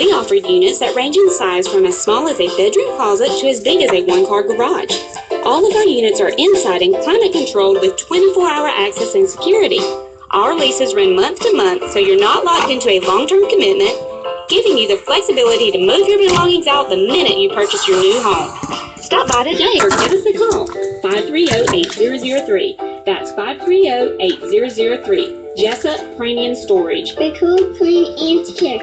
We offer units that range in size from as small as a bedroom closet to as big as a one-car garage. All of our units are inside and climate controlled with 24-hour access and security. Our leases run month to month, so you're not locked into a long-term commitment, giving you the flexibility to move your belongings out the minute you purchase your new home. Stop by today or give us a call, 530-8003. That's 530-8003. Jessup Premium Storage. We're cool, clean, and secure.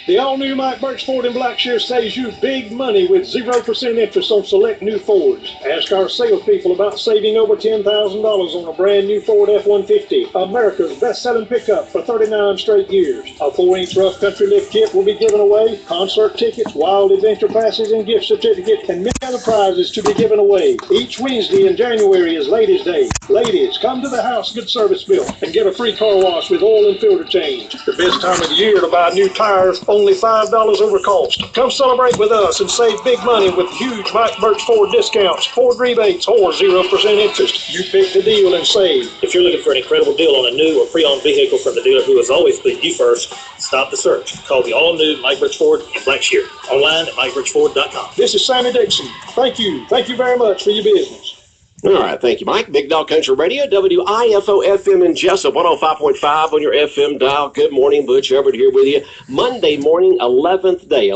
The all-new Mike Birch Ford in Blackshear saves you big money with 0% interest on select new Fords. Ask our salespeople about saving over $10,000 on a brand new Ford F-150, America's best-selling pickup for 39 straight years. A 4-inch rough country lift kit will be given away, concert tickets, wild adventure passes, and gift certificates, and many other prizes to be given away. Each Wednesday in January is Ladies' Day. Ladies, come to the house Good Service Built and get a free car wash with oil and filter change. The best time of the year to buy new tires, only $5 over cost. Come celebrate with us and save big money with huge Mike Birch Ford discounts, Ford rebates, or 0% interest. You pick the deal and save. If you're looking for an incredible deal on a new or pre-owned vehicle from the dealer who has always put you first, stop the search. Call the all-new Mike Birch Ford in Blackshear. Online at MikeBirchFord.com. This is Sammy Dixon. Thank you. Thank you very much for your business. All right, thank you, Mike. Big Dog Country Radio, WIFO-FM in Jessup, 105.5 on your FM dial. Good morning, Butch Everett here with you. Monday morning, 11th day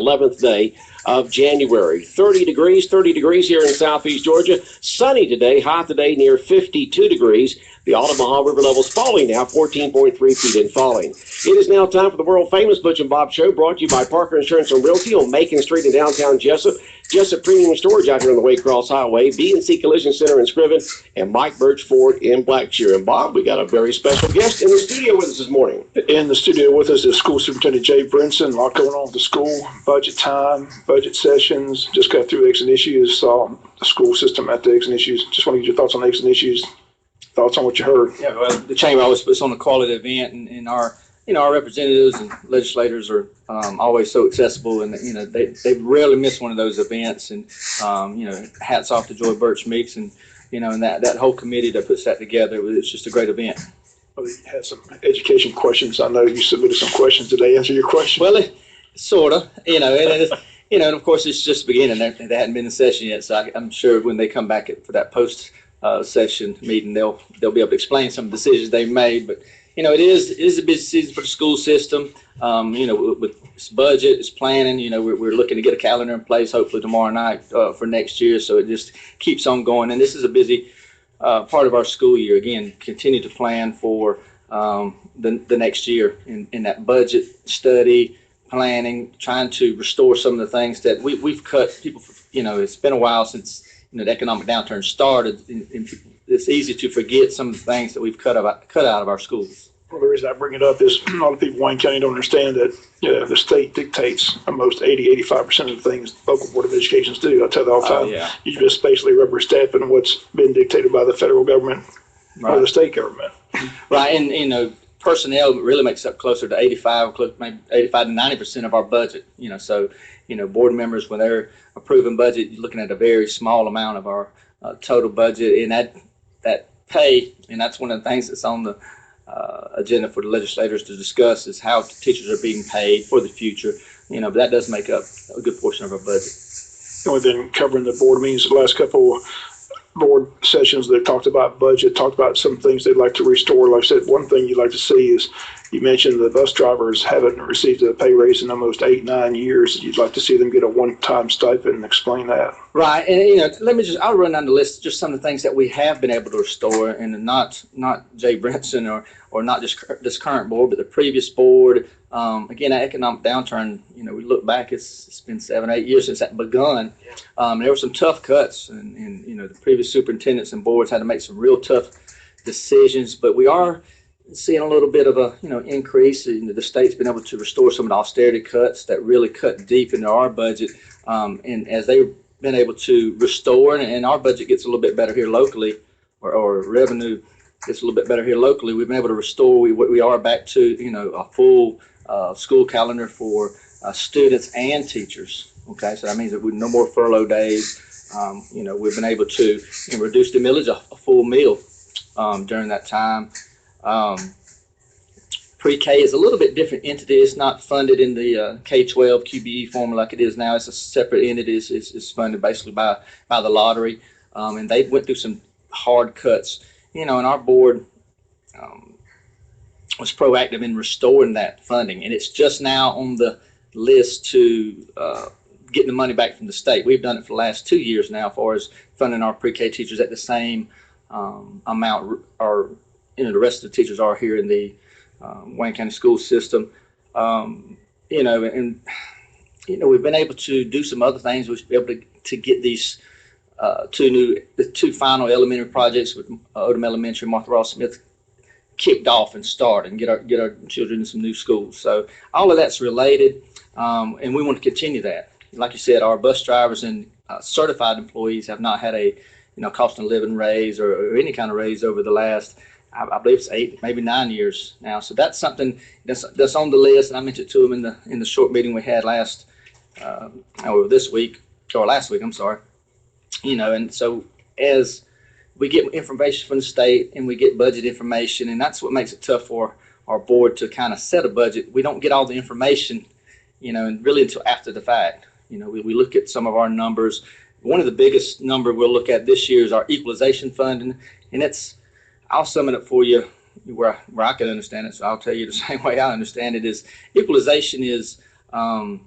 of January. 30 degrees here in southeast Georgia. Sunny today, high today near 52 degrees. The Altamaha River level's falling now, 14.3 feet and falling. It is now time for the world-famous Butch and Bob Show, brought to you by Parker Insurance and Realty on Macon Street in downtown Jessup. Jessup Premium Storage out here on the Waycross Highway, B&C Collision Center in Scriven, and Mike Birch Ford in Blackshear. And Bob, we got a very special guest in the studio with us this morning. In the studio with us is School Superintendent Jay Brinson. A lot going on with the school, budget time, budget sessions. Just got through Eggs and Issues, saw the school system at the Eggs and Issues. Just want to get your thoughts on Eggs and Issues. Thoughts on what you heard? Yeah, well, the chamber always puts on a quality event, and our representatives and legislators are always so accessible, and they rarely miss one of those events. And hats off to Joy Birch Meeks and that whole committee that puts that together. It's just a great event. Well, you had some education questions. I know you submitted some questions. Did they answer your question? Well, sort of. And of course it's just beginning. They hadn't been in session yet, so I'm sure when they come back for that post session meeting, they'll be able to explain some decisions they made. But it is a busy season for the school system. With its budget, its planning. We're looking to get a calendar in place hopefully tomorrow night for next year. So it just keeps on going, and this is a busy part of our school year. Again, continue to plan for the next year in that budget study, planning, trying to restore some of the things that we've cut. People, it's been a while since the economic downturn started, and it's easy to forget some of the things that we've cut out of our schools. Well, the reason I bring it up is a lot of people in Wayne County don't understand that the state dictates almost 85% of the things the local Board of Education do. I tell them all the time, you just basically rubber stamping what's been dictated by the federal government or the state government. Right, and personnel really makes up closer to 85 to 90% of our budget. So board members, when they're approving budget, you're looking at a very small amount of our total budget, and that pay, and that's one of the things that's on the agenda for the legislators to discuss is how teachers are being paid for the future. But that does make up a good portion of our budget. We've been covering the board meetings the last couple board sessions that talked about budget, talked about some things they'd like to restore. Like I said, one thing you'd like to see is, you mentioned the bus drivers haven't received a pay raise in almost 8-9 years. You'd like to see them get a one-time stipend. Explain that. Right, and I'll run down the list, just some of the things that we have been able to restore, and not Jay Brinson or not just this current board, but the previous board. Again, that economic downturn, we look back, it's been 7-8 years since that begun. There were some tough cuts, and the previous superintendents and boards had to make some real tough decisions, but we are seeing a little bit of a increase. The state's been able to restore some of the austerity cuts that really cut deep into our budget, and as they've been able to restore, and our budget gets a little bit better here locally, or revenue gets a little bit better here locally, we've been able to restore. We are back to a full school calendar for students and teachers. Okay, so that means that no more furlough days. We've been able to reduce the millage a full meal during that time. Pre-K is a little bit different entity. It's not funded in the K-12 QBE formula like it is now. It's a separate entity. It's funded basically by the lottery. And they went through some hard cuts, and our board was proactive in restoring that funding. And it's just now on the list to getting the money back from the state. We've done it for the last 2 years now as far as funding our pre-K teachers at the same amount the rest of the teachers are here in the Wayne County school system. And we've been able to do some other things. We've been able to get these the two final elementary projects with Odom Elementary and Martha Ross Smith kicked off and started and get our children in some new schools. So all of that's related, and we want to continue that. Like you said, our bus drivers and certified employees have not had a cost of living raise or any kind of raise over the last, I believe it's 8, maybe 9 years now. So that's something that's on the list, and I mentioned to them in the short meeting we had last week. I'm sorry. And so as we get information from the state and we get budget information, and that's what makes it tough for our board to kind of set a budget. We don't get all the information, and really until after the fact. We look at some of our numbers. One of the biggest number we'll look at this year is our equalization funding, and I'll sum it up for you where I can understand it. So I'll tell you the same way I understand it is equalization is a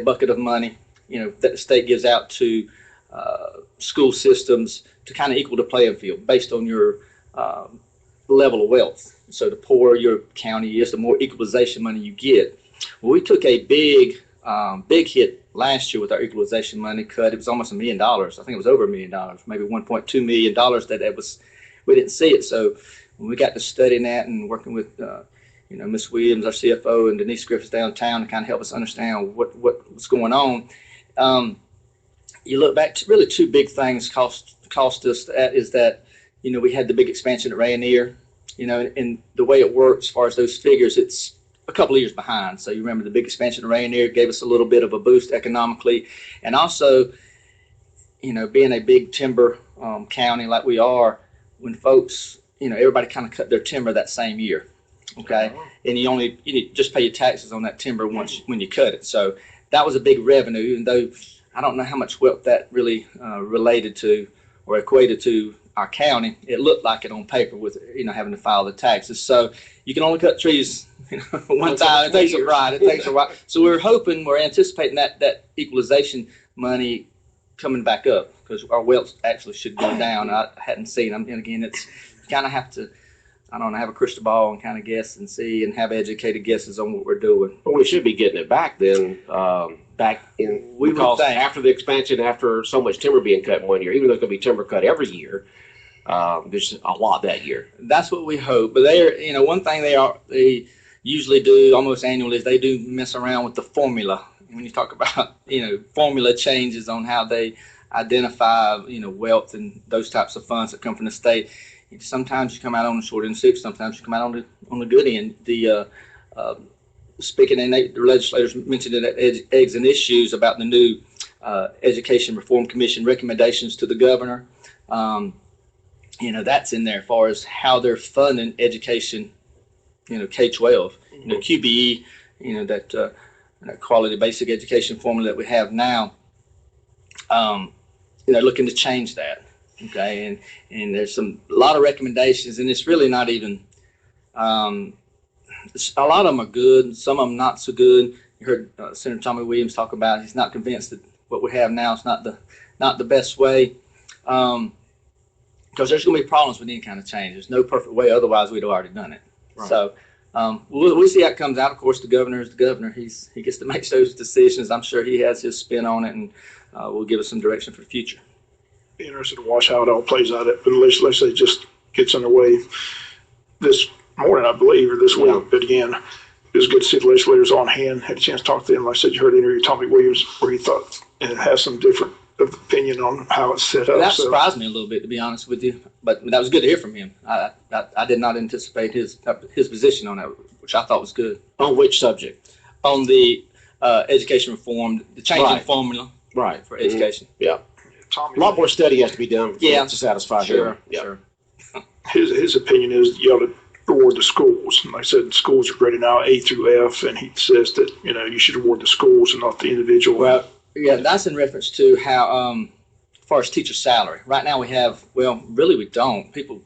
bucket of money, that the state gives out to school systems to kind of equal the playing field based on your level of wealth. So the poorer your county is, the more equalization money you get. Well, we took a big hit last year with our equalization money cut. It was almost $1 million. I think it was over $1 million, maybe $1.2 million we didn't see it. So when we got to studying that and working with Ms. Williams, our CFO, and Denise Griffiths downtown to kind of help us understand what's going on. You look back to really two big things cost us. That is that, we had the big expansion at Rainier, and the way it works as far as those figures, it's a couple of years behind. So you remember the big expansion at Rainier gave us a little bit of a boost economically. And also, being a big timber county like we are, when folks, everybody kind of cut their timber that same year. Okay. And you just pay your taxes on that timber when you cut it. So that was a big revenue, even though I don't know how much wealth that really related to or equated to our county. It looked like it on paper with, having to file the taxes. So you can only cut trees one time. It takes a while. So we're anticipating that equalization money coming back up because our wealth actually should go down. I hadn't seen them. And again, it's you kind of have to, have a crystal ball and kind of guess and see and have educated guesses on what we're doing. Well, we should be getting it back then. Because after the expansion, after so much timber being cut in 1 year, even though it's going to be timber cut every year, there's a lot that year. That's what we hope. But one thing they usually do almost annually is they do mess around with the formula. When you talk about, formula changes on how they identify, wealth and those types of funds that come from the state. Sometimes you come out on the short end of six, sometimes you come out on the good end. Speaking, and the legislators mentioned it at Eggs and Issues about the new Education Reform Commission recommendations to the governor. That's in there as far as how they're funding education, K-12, QBE, that quality basic education formula that we have now, looking to change that. Okay. And there's a lot of recommendations, and it's really not even, a lot of them are good, some of them not so good. You heard Senator Tommy Williams talk about he's not convinced that what we have now is not the best way, because there's going to be problems with any kind of change. There's no perfect way, otherwise we'd have already done it. Right. So we'll see how it comes out. Of course, the governor is the governor. He gets to make those decisions. I'm sure he has his spin on it, and will give us some direction for the future. Be interested to watch how it all plays out. But the legislature just gets underway this morning, I believe, or this week. Yeah. But again, it was good to see the legislators on hand. Had a chance to talk to them. Like I said, you heard the interview with Tommy Williams where he thought and it has some different opinion on how it's set up. That surprised me a little bit, to be honest with you. But that was good to hear from him. I did not anticipate his position on that, which I thought was good. On which subject? On the education reform, the changing formula for education. Mm-hmm. Yeah. Tommy, a lot more study has to be done to satisfy him. Sure. His opinion is you ought to award the schools. Like I said, schools are graded now A through F, and he says that, you should award the schools and not the individual. Well, yeah, that's in reference to how, as far as teacher salary. Right now we have, well, really we don't. People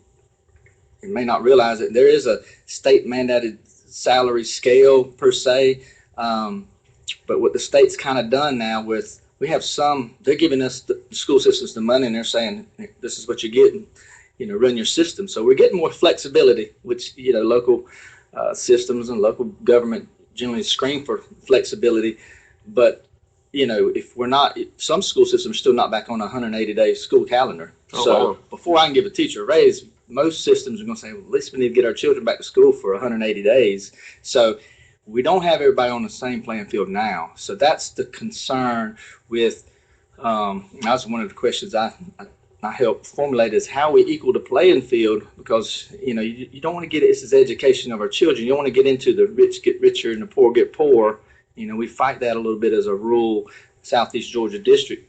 may not realize it. There is a state mandated salary scale per se. But what the state's kind of done now we have they're giving us the school systems the money, and they're saying, this is what you're getting, run your system. So we're getting more flexibility, which, local systems and local government generally screen for flexibility. But, if we're not, some school systems are still not back on a 180-day school calendar. Oh, So wow. before I can give a teacher a raise, most systems are going to say, well, at least we need to get our children back to school for 180 days. So we don't have everybody on the same playing field now. So that's the concern with, that's one of the questions I helped formulate, is how we equal the playing field, because, you don't want to get, this is education of our children. You don't want to get into the rich get richer and the poor get poorer. We fight that a little bit as a rural Southeast Georgia district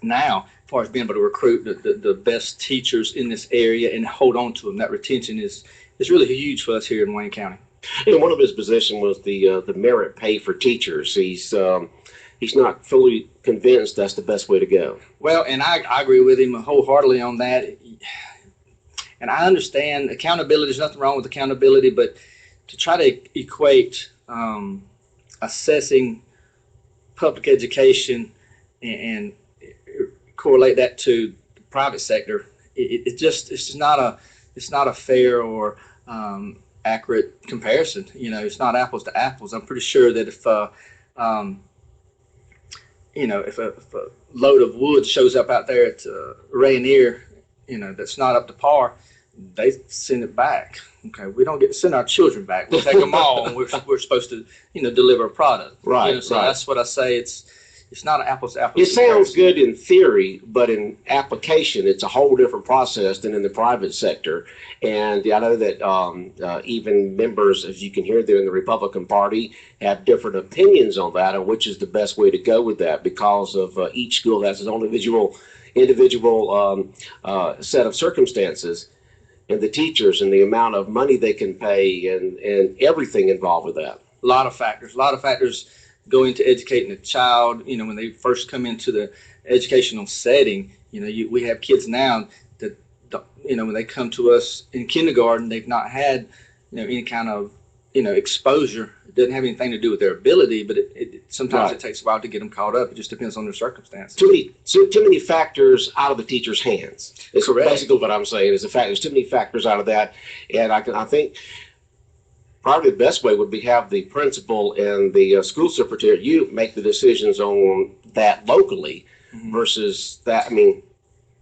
now, as far as being able to recruit the best teachers in this area and hold on to them. That retention is really huge for us here in Wayne County. And one of his positions was the merit pay for teachers. He's not fully convinced that's the best way to go. Well, and I agree with him wholeheartedly on that. And I understand accountability. There's nothing wrong with accountability, but to try to equate assessing public education and correlate that to the private sector, it's just not a fair or accurate comparison. It's not apples to apples. I'm pretty sure that if a load of wood shows up out there at Rainier, that's not up to par, they send it back. Okay, we don't get to send our children back. We take them all, and we're supposed to, deliver a product. Right. So right. that's what I say. It's not an apples to apples. It sounds good in theory, but in application, it's a whole different process than in the private sector. And I know that even members, as you can hear there in the Republican Party, have different opinions on that and which is the best way to go with that, because of each school has its own individual set of circumstances, and the teachers and the amount of money they can pay and everything involved with that. A lot of factors go into educating a child. When they first come into the educational setting, we have kids now that, when they come to us in kindergarten, they've not had, any kind of, exposure. It doesn't have anything to do with their ability, but sometimes Right. It takes a while to get them caught up. It just depends on their circumstances. Too many factors out of the teacher's hands. It's Correct. basically what I'm saying. Is the fact there's too many factors out of that, and I think probably the best way would be have the principal and the school secretary, you make the decisions on that locally, versus that. I mean,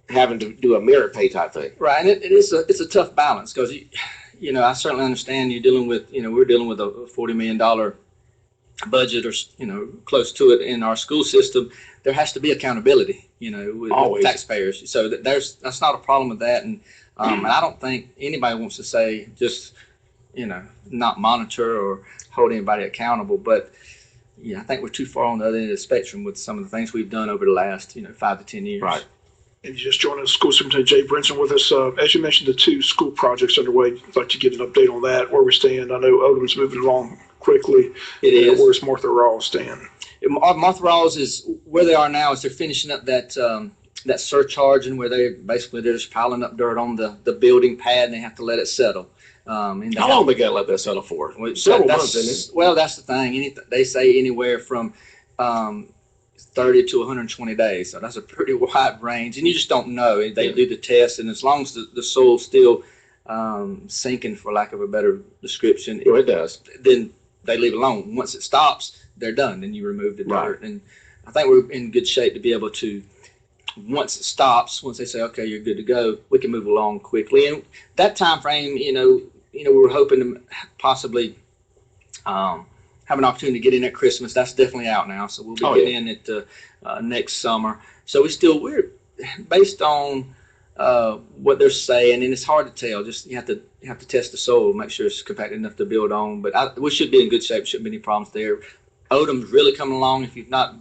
having to do a merit pay type thing. Right, and it's a tough balance, because I certainly understand you're dealing with, we're dealing with a $40 million budget, or close to it in our school system. There has to be accountability, with Always. taxpayers. So that's not a problem with that, and I don't think anybody wants to say just not monitor or hold anybody accountable. But I think we're too far on the other end of the spectrum with some of the things we've done over the last 5 to 10 years. Right. And you just joined us, School Superintendent Jay Brinson with us. As you mentioned, the 2 school projects underway. I'd like to get an update on that, where we stand. I know Odom's moving along quickly. It is. Where's Martha Rawls stand? Martha Rawls is where they are now. Is they're finishing up that surcharge, and where they're just piling up dirt on the building pad, and they have to let it settle. How long they got to let that settle for? Several months, isn't it? Well, that's the thing. They say anywhere from 30 to 120 days. So that's a pretty wide range, and you just don't know. They do the test, and as long as the soil's still sinking, for lack of a better description, It does. then they leave it alone. Once it stops, they're done. Then you remove the dirt. And I think we're in good shape to be able to, once it stops, once they say, okay, you're good to go, we can move along quickly. And that time frame, we're hoping to possibly have an opportunity to get in at Christmas. That's definitely out now. So we'll be getting in at next summer. So we're based on what they're saying, and it's hard to tell. Just you have to test the soil, make sure it's compacted enough to build on. But we should be in good shape. Shouldn't be any problems there. Odom's really coming along. If you've not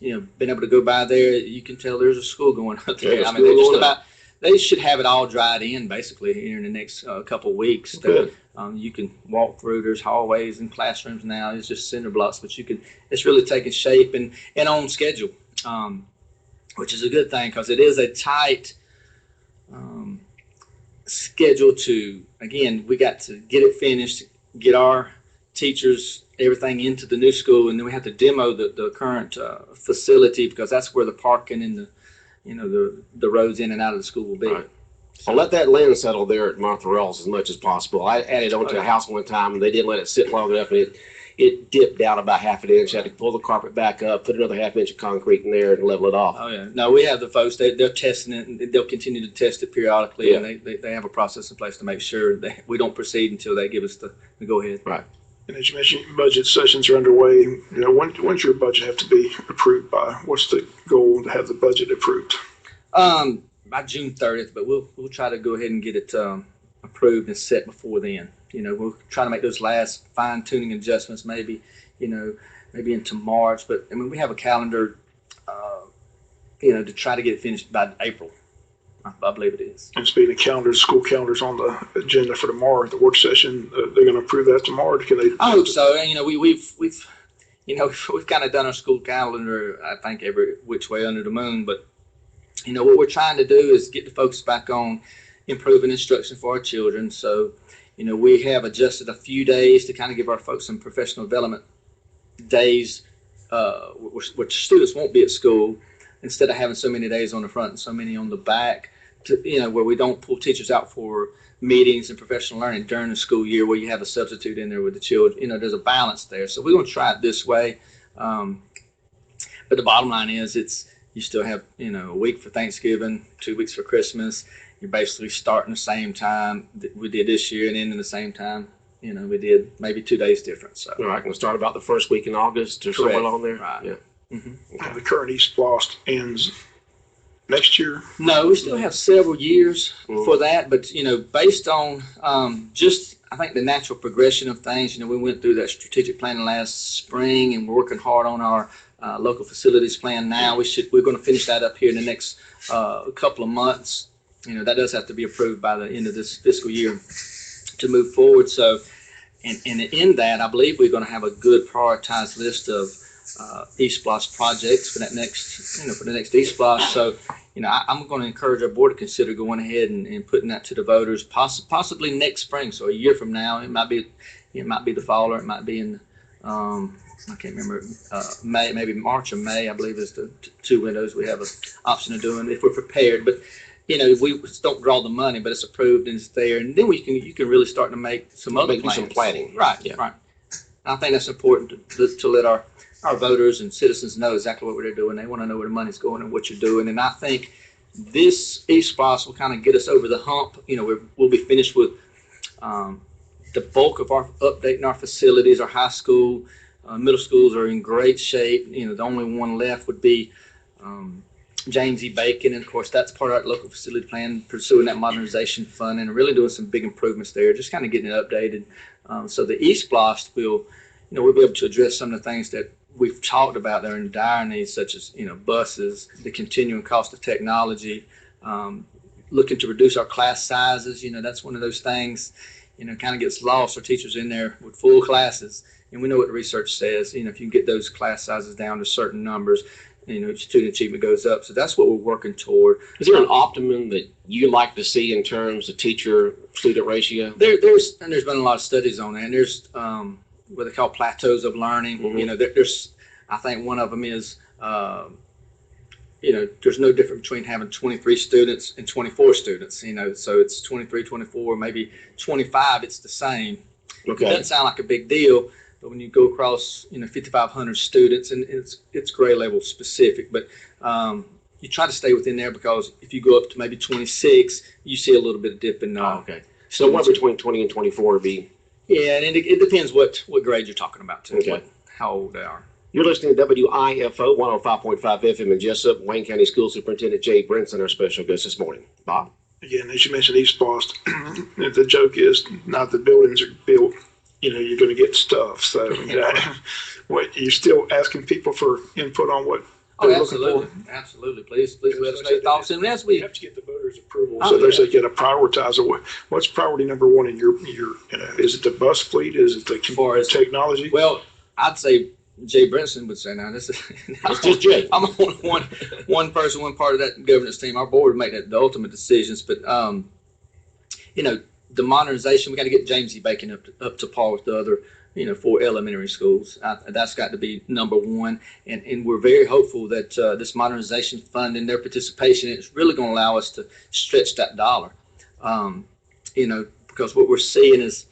been able to go by there, you can tell there's a school going up there. Yeah, I mean, they should have it all dried in basically here in the next couple of weeks. Good. You can walk through. There's hallways and classrooms now. It's just cinder blocks, but it's really taking shape and on schedule, which is a good thing because it is a tight schedule to, again, we got to get it finished, get our teachers, everything into the new school, and then we have to demo the current facility because that's where the parking and the roads in and out of the school will be. Right. I'll let that land settle there at Montreal's as much as possible. I added onto a house one time, and they didn't let it sit long enough, and it dipped down about half an inch. I had to pull the carpet back up, put another half inch of concrete in there, and level it off. Oh yeah, no, we have the folks. They're testing it, and they'll continue to test it periodically, and they have a process in place to make sure that we don't proceed until they give us the go ahead. Right. And as you mentioned, budget sessions are underway. When's your budget have to be approved by? What's the goal to have the budget approved? By June 30th, but we'll try to go ahead and get it approved and set before then. We'll try to make those last fine tuning adjustments, maybe into March. But I mean, we have a calendar, to try to get it finished by April. I believe it is. And speaking of calendars, school calendars on the agenda for tomorrow, the work session, they're going to approve that tomorrow. Can they? I hope so. And we've kind of done our school calendar, I think, every which way under the moon. But what we're trying to do is get the focus back on improving instruction for our children. So, we have adjusted a few days to kind of give our folks some professional development days, which students won't be at school, instead of having so many days on the front and so many on the back, where we don't pull teachers out for meetings and professional learning during the school year, where you have a substitute in there with the children. There's a balance there. So we're going to try it this way. But the bottom line is you still have, a week for Thanksgiving, 2 weeks for Christmas. You're basically starting the same time that we did this year and ending the same time. We did maybe 2 days difference. So. All right, can we start about the first week in August or somewhere along there? Right. Yeah. Mm-hmm. Okay. The current East Lost ends next year? No, we still have several years for that. But, based on I think the natural progression of things, we went through that strategic planning last spring, and we're working hard on our local facilities plan now. We're going to finish that up here in the next couple of months. That does have to be approved by the end of this fiscal year to move forward. So, and in that, I believe we're going to have a good prioritized list of East Splosh projects for that next, for the next East Splosh. So, I'm going to encourage our board to consider going ahead and putting that to the voters, possibly next spring. So a year from now, it might be the fall, or it might be in I can't remember, May, maybe March or May, I believe is the two windows we have an option of doing if we're prepared. But we don't draw the money, but it's approved and it's there, and then you can really start to make some other plans. Some planning. Right, Yeah. right. I think that's important to let our voters and citizens know exactly what they're doing. They want to know where the money's going and what you're doing. And I think this East Splosh will kind of get us over the hump. We'll be finished with the bulk of our updating our facilities. Our high school, middle schools are in great shape. The only one left would be James E. Bacon, and of course that's part of our local facility plan, pursuing that modernization fund and really doing some big improvements there, just kind of getting it updated. So the East Splosh we'll be able to address some of the things that we've talked about there in dire needs, such as buses, the continuing cost of technology, looking to reduce our class sizes. That's one of those things kind of gets lost. Our teachers in there with full classes, and we know what the research says. If you can get those class sizes down to certain numbers, student achievement goes up. So that's what we're working toward. Is there an optimum that you like to see in terms of teacher-student ratio? There's been a lot of studies on that, and there's what they call plateaus of learning. Mm-hmm. There's, I think one of them is, there's no difference between having 23 students and 24 students. So it's 23, 24, maybe 25. It's the same. Okay. It doesn't sound like a big deal, but when you go across 5,500 students, and it's grade level specific, but you try to stay within there, because if you go up to maybe 26, you see a little bit of dip in. Okay. So one between 20 and 24 would be. Yeah, and it depends what grade you're talking about too. Okay. How old they are. You're listening to WIFO 105.5 FM in Jessup. Wayne County School Superintendent Jay Brinson, our special guest this morning. Bob? Again, as you mentioned, East Splosh, the joke is not the buildings are built, you're going to get stuff. So, what you're still asking people for input on what Oh, they're looking absolutely, for? absolutely. Please let us know your thoughts. And as We we, have to get the voters' approval, Oh, so there's yeah. they got to prioritize it. What's priority number one in your, is it the bus fleet? Is it the far as- technology? well, I'd say Jay Brinson would say, now this is, It's just Jay. I'm one person, one part of that governance team. Our board would make the ultimate decisions, but the modernization, we got to get James E. Bacon up to par with the other, 4 elementary schools. That's got to be number one, and we're very hopeful that this modernization fund and their participation is really going to allow us to stretch that dollar. Because what we're seeing is,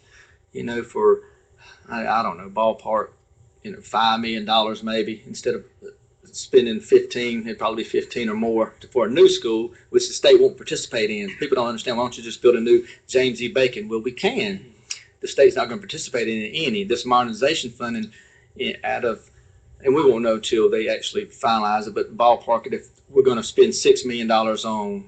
for I don't know, ballpark, $5 million maybe, instead of spending 15, it'd probably be 15 or more for a new school, which the state won't participate in. People don't understand, why don't you just build a new James E. Bacon? Well, we can. The state's not going to participate in any. This modernization funding and we won't know till they actually finalize it, but ballpark it, if we're going to spend $6 million on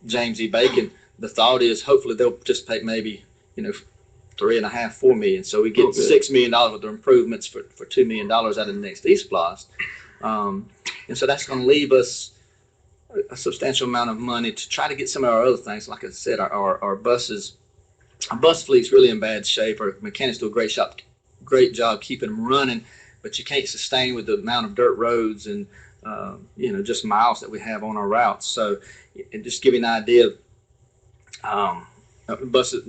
James E. Bacon, the thought is hopefully they'll participate maybe, 3.5, $4 million. So we get $6 million worth of improvements for $2 million out of the next East Blast. And so that's going to leave us a substantial amount of money to try to get some of our other things. Like I said, our buses, our bus fleet's really in bad shape. Our mechanics do a great job keeping them running, but you can't sustain with the amount of dirt roads and just miles that we have on our routes. So, and just give you an idea, a bus is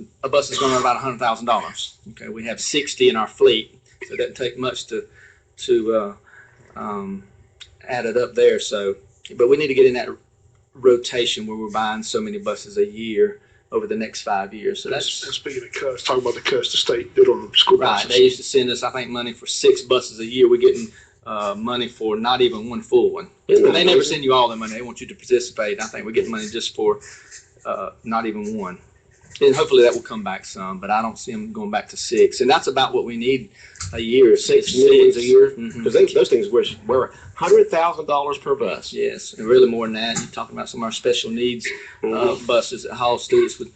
going to run about $100,000. Okay, we have 60 in our fleet, so it doesn't take much to add it up there. So, but we need to get in that rotation where we're buying so many buses a year over the next 5 years. So that's speaking of cuts, talk about the cuts the state did on the school buses. right. They used to send us, I think, money for 6 buses a year. We're getting money for not even one full one. And they never send you all the money. They want you to participate. I think we're getting money just for not even one. And hopefully that will come back some, but I don't see them going back to 6. And that's about what we need a year. 6 million a year, Mhm. because those things were $100,000 per bus. Yes, and really more than that. You're talking about some of our special needs buses that haul students with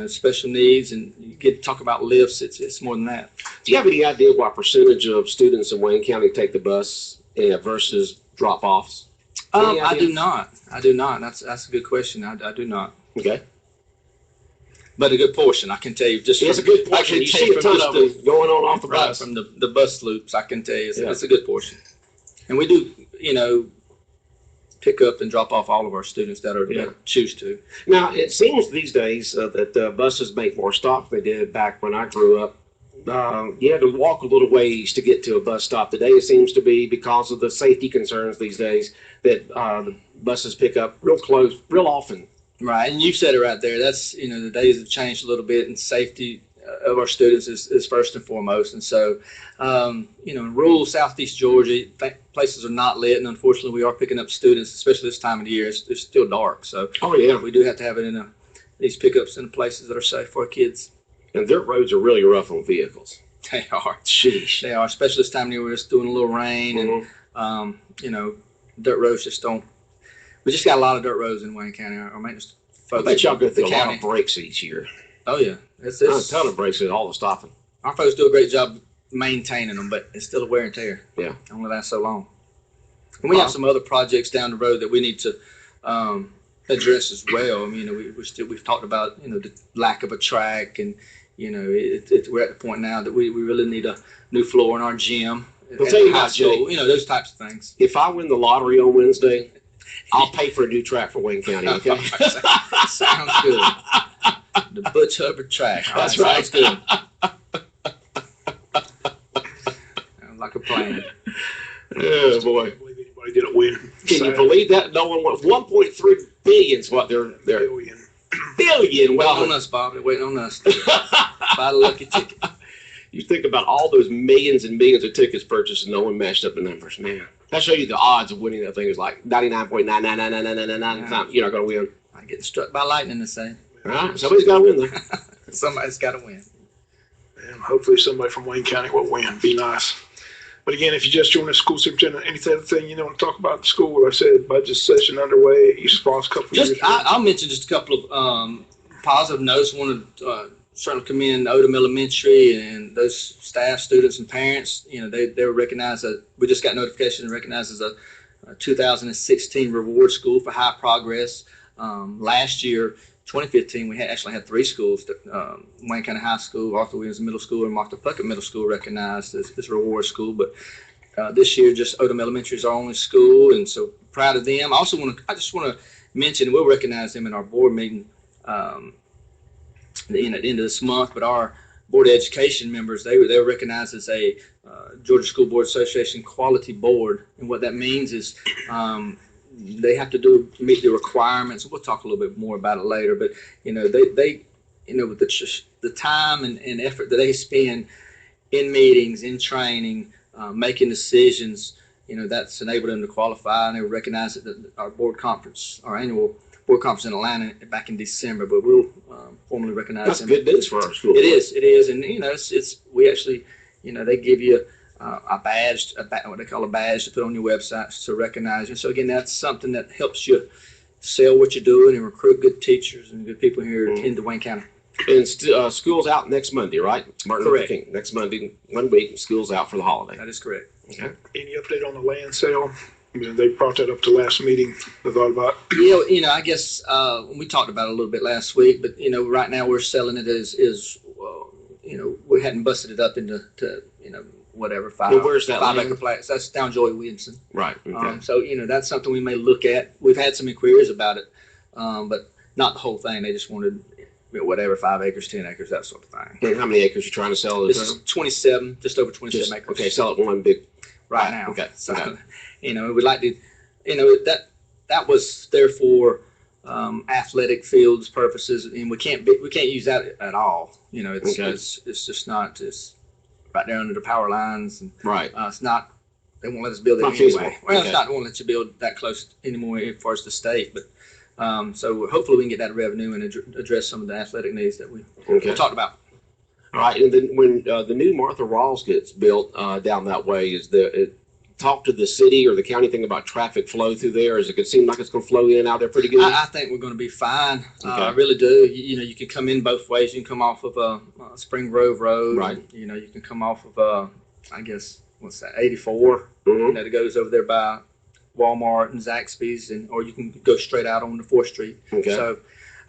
special needs, and you get to talk about lifts. It's more than that. Do you have any idea what percentage of students in Wayne County take the bus versus drop-offs? I do not. That's a good question. I do not. Okay. But a good portion, I can tell you. Just it's a good portion. You see a ton of them going on off the bus. From the bus loops, I can tell you it's a good portion. And we do, pick up and drop off all of our students that choose to. Now, it seems these days that buses make more stops than they did back when I grew up. You had to walk a little ways to get to a bus stop. Today, it seems to be because of the safety concerns these days that the buses pick up real close, real often. Right, and you said it right there. That's, the days have changed a little bit, and safety of our students is first and foremost. And so, in rural Southeast Georgia, places are not lit, and unfortunately, we are picking up students, especially this time of the year. It's still dark, so we do have to have it in these pickups in places that are safe for our kids. And dirt roads are really rough on vehicles. They are. Sheesh. They are, especially this time of year where it's doing a little rain, and dirt roads just don't. We just got a lot of dirt roads in Wayne County. Our maintenance folks. I bet y'all go through a lot county. of breaks each year. Oh yeah, it's A ton of breaks with all the stopping. Our folks do a great job maintaining them, but it's still a wear and tear. Yeah. It only lasts so long. And we have some other projects down the road that we need to address as well. I mean, we've talked about the lack of a track, and we're at the point now that we really need a new floor in our gym. I'll tell you how, Jay. Those types of things. If I win the lottery on Wednesday, I'll pay for a new track for Wayne County. Okay. Sounds good. The Butch Hubbard track. That's right. Sounds good. Sounds like a plan. Oh boy. I can't believe anybody didn't win. Can you believe that? No one won. 1.3 billion is what they're Billion. billion. Waiting on us, Bob. They're waiting on us. Buy the lucky ticket. You think about all those millions and millions of tickets purchased, and no one matched up the numbers. Man, that show you the odds of winning that thing is like 99.9999999 times. You're not going to win. I'm getting struck by lightning this day. All right, somebody's got to win though. Somebody's got to win. And hopefully somebody from Wayne County will win. Be nice. But again, if you just joined the school superintendent, any other thing you want to talk about the school, like I said, budget session underway, East Falls, a couple of years. I'll mention just a couple of positive notes. I want to certainly commend Odom Elementary and those staff, students, and parents. They were recognized. We just got notification recognized as 2016 reward school for high progress. Last year, 2015, we actually had 3 schools, Wayne County High School, Arthur Williams Middle School, and Martha Puckett Middle School recognized as reward school. But this year, just Odom Elementary is our only school, and so proud of them. I just want to mention, we'll recognize them in our board meeting at the end of this month, but our Board of Education members, they were recognized as a Georgia School Board Association Quality Board, and what that means is they have to meet the requirements. We'll talk a little bit more about it later, but they with the time and effort that they spend in meetings, in training, making decisions, that's enabled them to qualify, and they were recognized at our annual board conference in Atlanta back in December, but we'll formally recognize That's them. good news for our school. It is, and we actually, they give you a badge, what they call a badge to put on your website to recognize you. So again, that's something that helps you sell what you're doing and recruit good teachers and good people here in Wayne County. And school's out next Monday, right? Martin Luther Correct. King. Next Monday, 1 week, school's out for the holiday. That is correct. Okay. Any update on the land sale? They brought that up to last meeting. I thought about. I guess we talked about it a little bit last week, but right now we're selling it as we hadn't busted it up into whatever 5 Well, where's that 5 land? acre flats. That's down Joey Williamson. Right. Okay. So that's something we may look at. We've had some inquiries about it, but not the whole thing. They just wanted whatever 5 acres, 10 acres, that sort of thing. And how many acres you trying to sell? This is 27, just over 27 acres. Okay, sell it one big. Right now. Okay. So, Okay. we'd like to, that was there for athletic fields purposes, and we can't use that at all. It's just not. It's right there under the power lines, and Right. it's not. They won't let us build it Not anyway. feasible. Well, Okay. it's not. They won't let you build that close anymore as far as the state, but. So hopefully we can get that revenue and address some of the athletic needs that we talked about. All right, and then when the new Martha Rawls gets built down that way, talk to the city or the county thing about traffic flow through there? Is it seem like it's going to flow in and out there pretty good? I think we're going to be fine. Okay. I really do. You can come in both ways. You can come off of Spring Grove Road. Right. You can come off of I guess what's that 84. Mhm. That goes over there by Walmart and Zaxby's, or you can go straight out on the 4th Street. Okay. So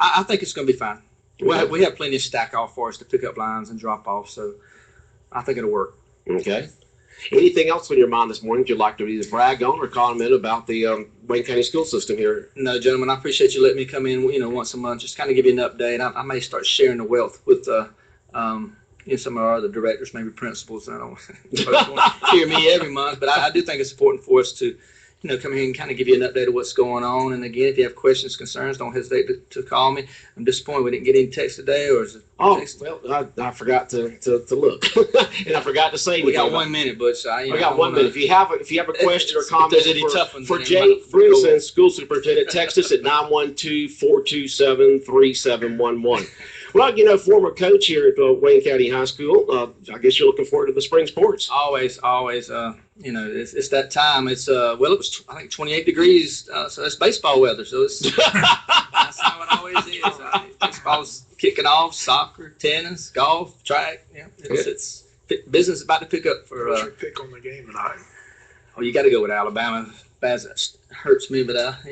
I think it's going to be fine. Okay. We have plenty of stack off for us to pick up lines and drop off, so I think it'll work. Okay. Anything else on your mind this morning you'd like to either brag on or comment about the Wayne County school system here? No, gentlemen, I appreciate you letting me come in, once a month, just kind of give you an update. I may start sharing the wealth with some of our other directors, maybe principals. I don't folks want to hear me every month, but I do think it's important for us to come here and kind of give you an update of what's going on. And again, if you have questions, concerns, don't hesitate to call me. I'm disappointed we didn't get any text today, or is it? Oh, text? well, I forgot to look, and I forgot to say. We got 1 minute, Butch. We got 1 minute. If you have a question or comment there's any tough ones, for then Jay might- Brinson, school superintendent, text us at 912-427-3711. Well, former coach here at Wayne County High School. I guess you're looking forward to the spring sports. Always. It's that time. It's it was I think 28 degrees. So it's baseball weather. So it's that's how it always is. Baseball's kicking off. Soccer, tennis, golf, track. Yeah, it's business about to pick up for. What's your pick on the game tonight? You got to go with Alabama. That hurts me, but got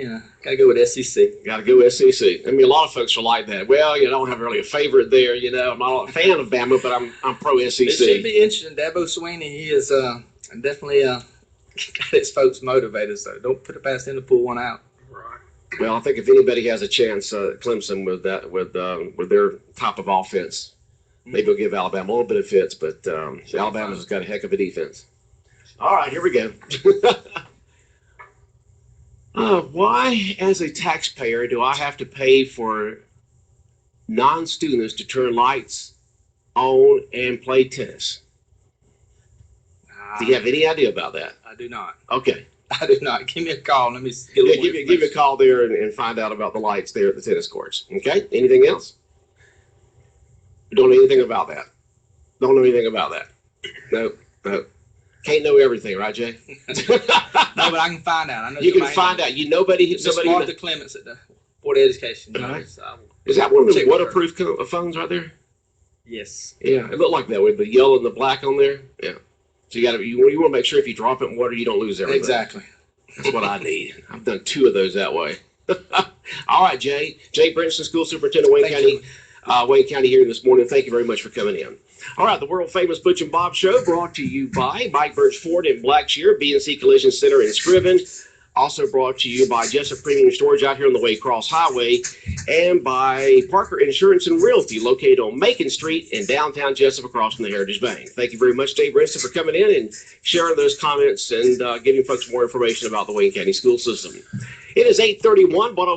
to go with SEC. Got to go SEC. I mean, a lot of folks are like that. Well, I don't have really a favorite there. I'm not a fan of Bama, but I'm pro SEC. It should be interesting. Dabo Sweeney, he is definitely got his folks motivated. So don't put it past him to pull one out. Right. Well, I think if anybody has a chance, Clemson with their type of offense, maybe we'll give Alabama a little bit of fits, but Alabama's got a heck of a defense. All right, here we go. Why, as a taxpayer, do I have to pay for non-students to turn lights on and play tennis? Do you have any idea about that? I do not. Okay. I do not. Give me a call. Let me get a Yeah, little give more you a call there and find out about the lights there at the tennis courts. Okay? Anything else? Don't know anything about that. Don't know anything about that. No. Can't know everything, right, Jay? No, but I can find out. I know You can find out. Somebody. Martha Clements at the Board of Education. Right. Is that one of the Check with her. waterproof phones right there? Yes. Yeah, it looked like that with the yellow and the black on there. Yeah. So you want to make sure if you drop it in water, you don't lose everything. Exactly. That's what I need. I've done 2 of those that way. All right, Jay. Jay Brinson, School Superintendent, Wayne County here this morning. Thank you very much for coming in. All right, the world-famous Butch and Bob Show brought to you by Mike Birch Ford in Blackshear, B&C Collision Center in Scriven. Also brought to you by Jessup Premium Storage out here on the Waycross Highway, and by Parker Insurance and Realty, located on Macon Street in downtown Jessup across from the Heritage Bank. Thank you very much, Dave Brinson, for coming in and sharing those comments and giving folks more information about the Wayne County school system. It is 8:31.